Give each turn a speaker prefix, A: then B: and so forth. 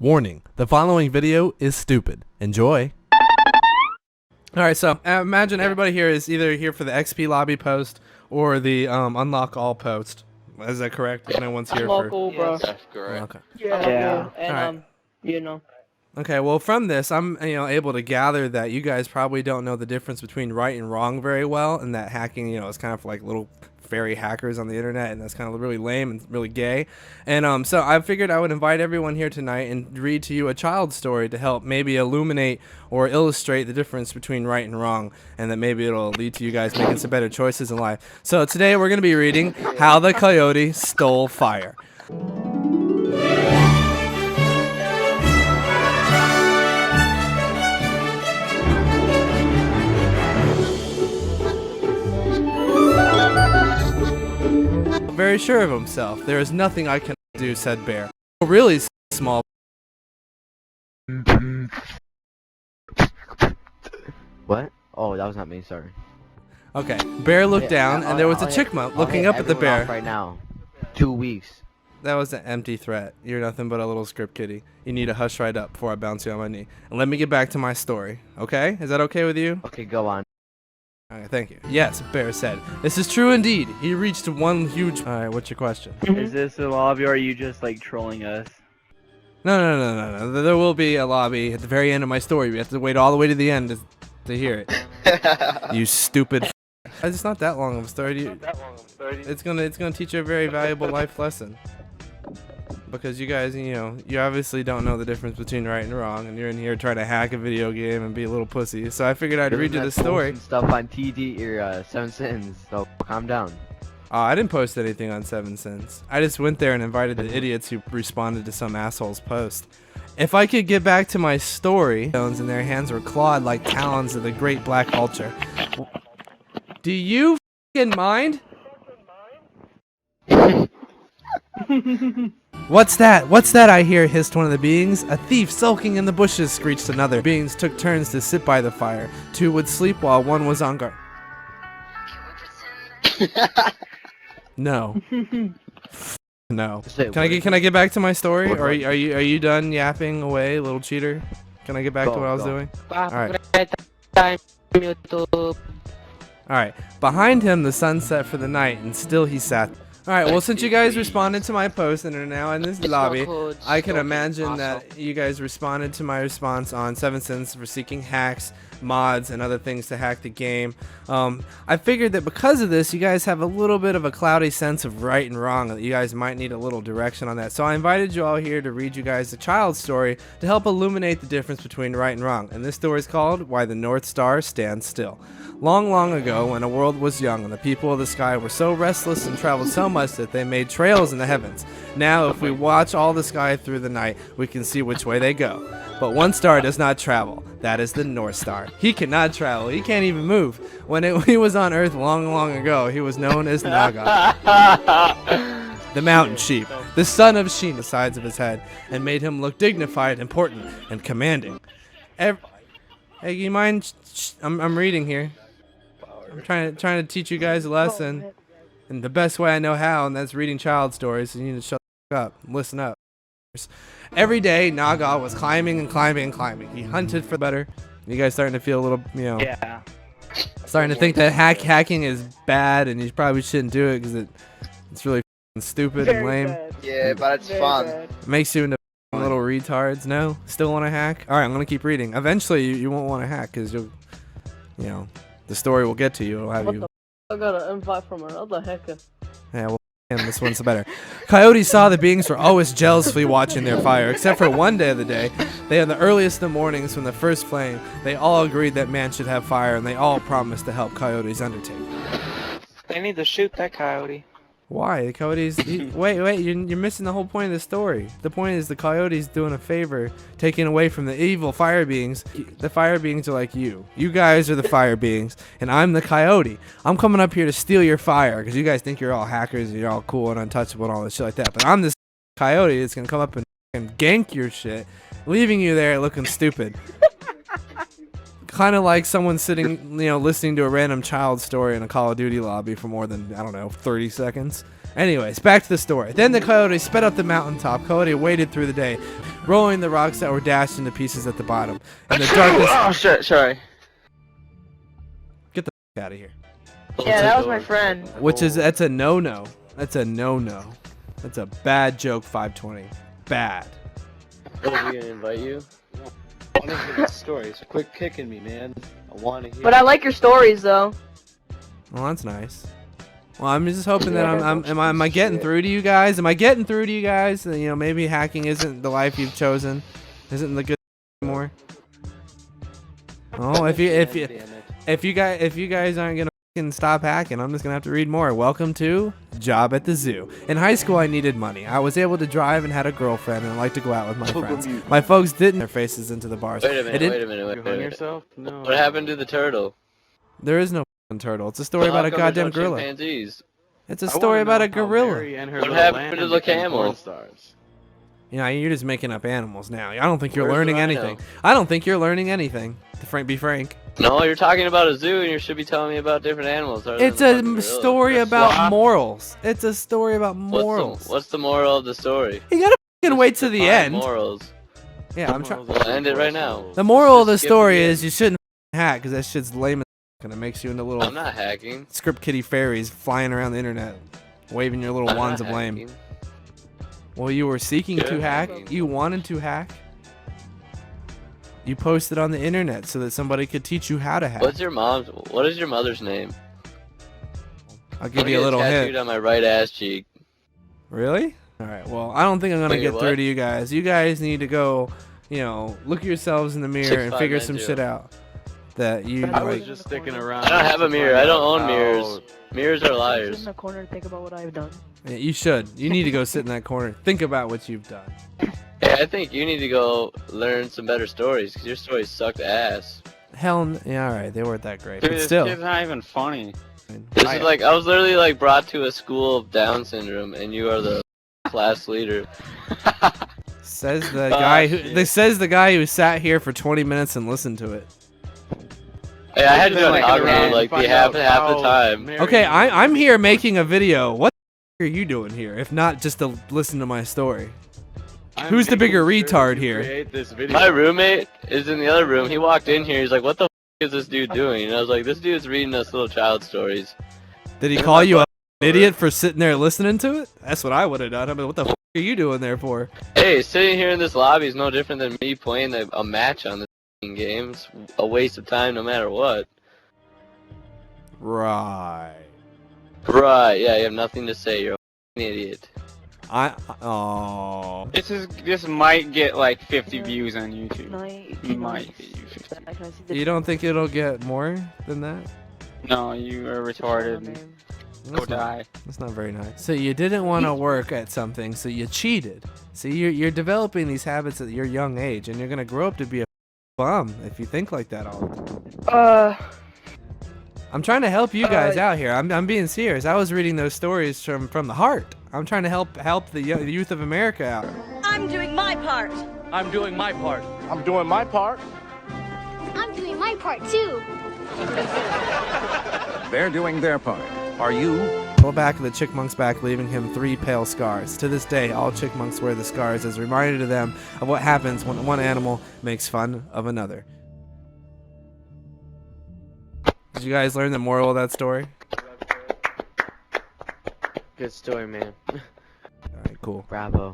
A: Warning, the following video is stupid. Enjoy. Alright, so imagine everybody here is either here for the XP lobby post or the unlock all post. Is that correct? No one's here for...
B: Unlock all, bro.
C: Yes, that's correct.
A: Okay.
B: Yeah. And,
A: Alright.
B: you know.
A: Okay, well from this, I'm able to gather that you guys probably don't know the difference between right and wrong very well, and that hacking, is kind of like little fairy hackers on the internet, and that's kind of really lame and really gay. And so I figured I would invite everyone here tonight and read to you a child story to help maybe illuminate or illustrate the difference between right and wrong, and that maybe it'll lead to you guys making some better choices in life. So today we're going to be reading How the Coyote Stole Fire. Very sure of himself. There is nothing I can do, said Bear. Oh, really, small.
D: What? Oh, that was not me, sorry.
A: Okay, Bear looked down, and there was a chipmunk looking up at the bear.
D: Right now. 2 weeks.
A: That was an empty threat. You're nothing but a little script kiddie. You need to hush right up before I bounce you on my knee. And let me get back to my story, okay? Is that okay with you?
D: Okay, go on.
A: Alright, thank you. Yes, Bear said. This is true indeed. He reached one huge... Alright, what's your question?
E: Is this a lobby or are you just like trolling us?
A: No. There will be a lobby at the very end of my story. We have to wait all the way to the end to hear it. You stupid... It's not that long of a story. It's gonna teach you a very valuable life lesson. Because you guys, you obviously don't know the difference between right and wrong, and you're in here trying to hack a video game and be a little pussy. So I figured I'd read you the story.
D: Stuff on TD or 7 Sins, so calm down.
A: I didn't post anything on 7 Sins. I just went there and invited the idiots who responded to some asshole's post. If I could get back to my story, stones in their hands were clawed like talons of the great black vulture. Do you f***ing mind? What's that? What's that I hear? Hissed one of the beings. A thief sulking in the bushes, screeched another. Beings took turns to sit by the fire. 2 would sleep while 1 was on guard. No. No. Can I get back to my story? Or are you done yapping away, little cheater? Can I get back to what I was doing? Alright. Alright. Behind him the sun set for the night, and still he sat. Alright, well since you guys responded to my post and are now in this lobby, I can imagine that you guys responded to my response on 7 Sins for seeking hacks, mods, and other things to hack the game. I figured that because of this, you guys have a little bit of a cloudy sense of right and wrong, that you guys might need a little direction on that. So I invited you all here to read you guys a child's story to help illuminate the difference between right and wrong. And this story is called Why the North Star Stands Still. Long, long ago, when the world was young and the people of the sky were so restless and traveled so much that they made trails in the heavens. Now, if we watch all the sky through the night, we can see which way they go. But one star does not travel. That is the North Star. He cannot travel. He can't even move. When he was on Earth long, long ago, he was known as Naga. The mountain sheep, the son of Sheen, the sides of his head, and made him look dignified, important, and commanding. Hey, you mind? I'm reading here. I'm trying to teach you guys a lesson, and the best way I know how, and that's reading child stories. So you need to shut the fuck up, and listen up. Every day, Naga was climbing and climbing and climbing. He hunted for better. You guys starting to feel a little,
E: Yeah.
A: starting to think that hacking is bad, and you probably shouldn't do it because it's really stupid and lame.
B: Bad.
C: Yeah, but it's fun.
B: Bad.
A: It makes you into little retards. No, still want to hack? All right, I'm gonna keep reading. Eventually, you won't want to hack because the story will get to you. It'll have
B: What
A: you.
B: the f I got an invite from another hacker.
A: Yeah, well, this one's better. Coyote saw the beings were always jealously watching their fire, except for one day of the day. They had the earliest of the mornings from the first flame. They all agreed that man should have fire, and they all promised to help Coyote's undertaking.
F: They need to shoot that coyote.
A: Why? The Coyote's... wait, you're missing the whole point of the story. The point is the Coyote's doing a favor, taking away from the evil fire beings. The fire beings are like you. You guys are the fire beings, and I'm the Coyote. I'm coming up here to steal your fire, because you guys think you're all hackers, and you're all cool and untouchable and all this shit like that. But I'm this Coyote that's going to come up and gank your shit, leaving you there looking stupid. Kind of like someone sitting, listening to a random child story in a Call of Duty lobby for more than, I don't know, 30 seconds. Anyways, back to the story. Then the coyote sped up the mountaintop. Coyote waded through the day, rolling the rocks that were dashed into pieces at the bottom. In the darkness...
F: Oh shit! Sorry.
A: Get the f*** out of here.
B: Yeah, that was my friend.
A: That's a no-no. That's a no-no. That's a bad joke, 520. Bad.
C: Oh, we gonna invite you? I want to hear the stories. Quit kicking me, man. I want to hear.
B: But I like your stories though.
A: Well, that's nice. Well, I'm just hoping that am I getting through to you guys? Am I getting through to you guys? You know, maybe hacking isn't the life you've chosen, isn't the good anymore. Oh, if you guys aren't gonna fucking stop hacking, I'm just gonna have to read more. Welcome to Job at the Zoo. In high school, I needed money. I was able to drive and had a girlfriend, and I liked to go out with my friends. My folks didn't their faces into the bars.
F: Wait a minute.
C: You hung yourself? No.
F: What happened to the turtle?
A: There is no fucking turtle. It's a story about a
F: How come there's
A: goddamn
F: no
A: gorilla.
F: chimpanzees?
A: It's a story about a gorilla.
F: What happened to the camel?
A: You know, you're just making up animals now. I don't think you're
F: Where's
A: learning
F: the rhino?
A: anything. I don't think you're learning anything. To be frank.
F: No, you're talking about a zoo, and you should be telling me about different animals. other
A: It's
F: than the
A: a
F: fucking gorilla.
A: story about
F: Sloth.
A: morals. It's a story about morals.
F: What's the moral of the story?
A: You gotta fucking wait to the
F: Define
A: end.
F: Morals.
A: Yeah, I'm trying.
F: We'll end it right now.
A: The moral of the
F: Just skip
A: story
F: the
A: is
F: end.
A: you shouldn't hack because that shit's lame as and it makes you into little
F: I'm not hacking.
A: script kitty fairies flying around the internet, waving your little
F: I'm
A: wands
F: not
A: of blame.
F: hacking.
A: Well, you were seeking
F: Good
A: to hack.
F: hacking.
A: You wanted to hack. You posted on the internet so that somebody could teach you how to hack.
F: What is your mother's name?
A: I'll give you a little
F: tattooed
A: hint.
F: on my right ass cheek.
A: Really? All right. Well, I don't think I'm gonna
F: Wait,
A: get
F: what?
A: through to you guys. You guys need to go, you know, look at yourselves in the mirror and
F: 6'5"
A: figure some
F: 90.
A: shit out. That you
C: I was
A: like.
C: just sticking around.
F: I don't have a mirror. I don't own
C: How-
F: mirrors. Mirrors are
B: Sit in
F: liars.
B: the corner and think about what I've done.
A: Yeah, you should. You need to go sit in that corner. Think about what you've done.
F: Hey, I think you need to go learn some better stories, because your stories sucked ass.
A: Yeah, all right. They weren't that great,
C: Dude,
A: but
C: this
A: still.
C: kid's not even funny.
F: This is like, I was literally like brought to a school of Down syndrome, and you are the class leader.
A: Says the guy who.
C: shit.
A: This says the guy who sat here for 20 minutes and listened to it.
F: Hey, I had to do
C: Like,
F: an algorithm
C: around
F: like
C: find
F: the half
C: out
F: the
C: how
F: time.
C: Mary
A: Okay,
C: was
A: I'm here making a video. What the are you doing here? If not just to listen to my story.
C: I'm
A: Who's the bigger
C: making sure
A: retard
C: you
A: here?
C: create this video.
F: My roommate is in the other room. He walked in here. He's like, "What the is this dude doing?" And I was like, "This dude's reading us little child stories."
A: Did he call you an idiot for sitting there listening to it? That's what I would have done. I mean, what the are you doing there for?
F: Hey, sitting here in this lobby is no different than me playing a match on this game. It's a waste of time no matter what.
A: Right.
F: Right, yeah, you have nothing to say. You're an idiot.
A: Oh.
C: This might get like 50 views on YouTube. Might get you 50.
B: Can I see the
A: You don't think it'll get more than that?
C: No, you are retarded. Go
A: That's not,
C: die.
A: that's not very nice. So you didn't want to work at something, so you cheated. See, you're developing these habits at your young age, and you're gonna grow up to be a bum if you think like that all the time. I'm trying to help you guys out here. I'm being serious. I was reading those stories from the heart. I'm trying to help the youth of America out.
G: I'm doing my part.
H: I'm doing my part.
I: I'm doing my part.
J: I'm doing my part too.
I: They're doing their part. Are you?
A: Go back of the chickmonk's back, leaving him 3 pale scars. To this day, all chickmonks wear the scars as a reminder to them of what happens when one animal makes fun of another. Did you guys learn the moral of that story?
D: Good story, man.
A: Alright, cool.
D: Bravo.